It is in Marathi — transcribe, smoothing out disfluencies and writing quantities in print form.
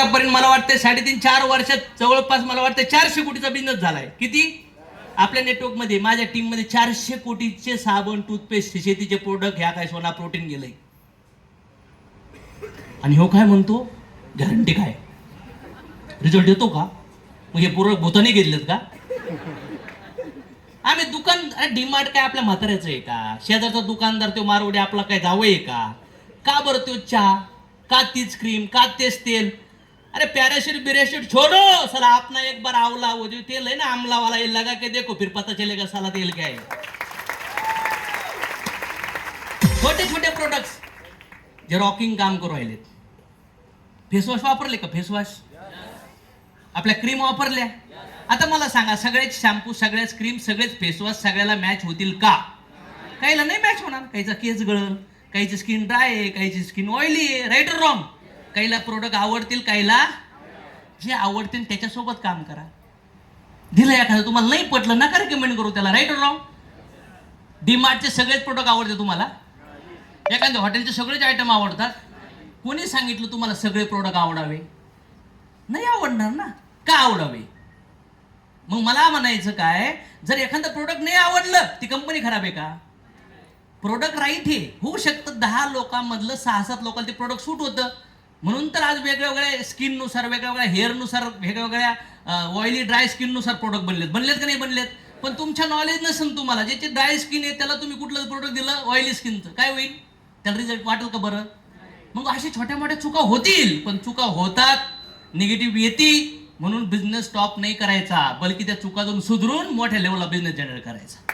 आतापर्यंत मला वाटतं 3.5-4 वर्षात जवळपास मला वाटतं 400 कोटीचा बिझनेस झालाय. किती? आपल्या नेटवर्क मध्ये, माझ्या टीम मध्ये 400 कोटीचे साबण, टूथपेस्ट, शेतीचे प्रोडक्ट, ह्या काय सोना प्रोटीन गेलंय. आणि हो काय म्हणतो, गॅरंटी काय, रिझल्ट येतो का? मग हे पूर्ण भूताने घेतलेत का? आम्ही दुकान, डीमार्ट काय आपल्या म्हाताऱ्याचं आहे का? शेजारचा दुकानदार तो मारवडी आपला काय जावं आहे का? का बरं तो चहा, का तीच क्रीम, का तेच तेल? अरे पैराशूट बिराशूट छोड़ो, साला अपना एक बार आवला, वो जो तेल है ना आमला वाला, ये लगा के देखो, फिर पता चलेगा साला तेल क्या है. छोटे छोटे प्रोडक्ट्स जे रॉकिंग काम करू राहिलेत. फेसवॉश वापरले का? फेसवॉश, आपल्या क्रीम वापरल्या. आता मला सांगा, सगळेच शॅम्पू, सगळ्याच क्रीम, सगळेच फेसवॉश सगळ्याला मॅच होतील का? काहीला नाही मॅच होणार. काहीचा केस गळल, काहीची स्किन ड्राय आहे, काहीची स्किन ऑइली आहे. राईट और रॉंग? काहीला प्रोडक्ट आवडतील, काहीला जे आवडतील त्याच्यासोबत काम करा. दिलं एखादं, तुम्हाला नाही पटलं, नका रेकमेंड करू त्याला. राईट और रॉंग? डीमार्टचे सगळेच प्रोडक्ट आवडते तुम्हाला? एखाद्या हॉटेलचे सगळेच आयटम आवडतात? कोणी सांगितलं तुम्हाला सगळे प्रोडक्ट आवडावे? नाही आवडणार ना. का आवडावे? मग मला म्हणायचं काय, जर एखादं प्रोडक्ट नाही आवडलं, ती कंपनी खराब आहे का? प्रोडक्ट राईट आहे, होऊ शकतं 10 लोकांमधलं 6-7 लोकांना ते प्रोडक्ट सूट होतं. म्हणून तर आज वेगवेगळ्या स्किननुसार, वेगवेगळ्या हेअरनुसार, वेगवेगळ्या ऑइली ड्राय स्किननुसार प्रोडक्ट बनलेत का नाही बनलेत? पण तुमच्या नॉलेज नसेल तुम्हाला, ज्याची ड्राय स्किन आहे त्याला तुम्ही कुठलं प्रोडक्ट दिलं ऑइली स्किनचं, काय होईल? त्याला रिझल्ट वाटेल का बरं? मग अशा छोट्या मोठ्या चुका होतील, पण चुका होतात, निगेटिव्ह येते, म्हणून बिझनेस स्टॉप नाही करायचा, बल्कि त्या चुका जाऊन सुधरून मोठ्या लेवलला बिझनेस जनरेट करायचा.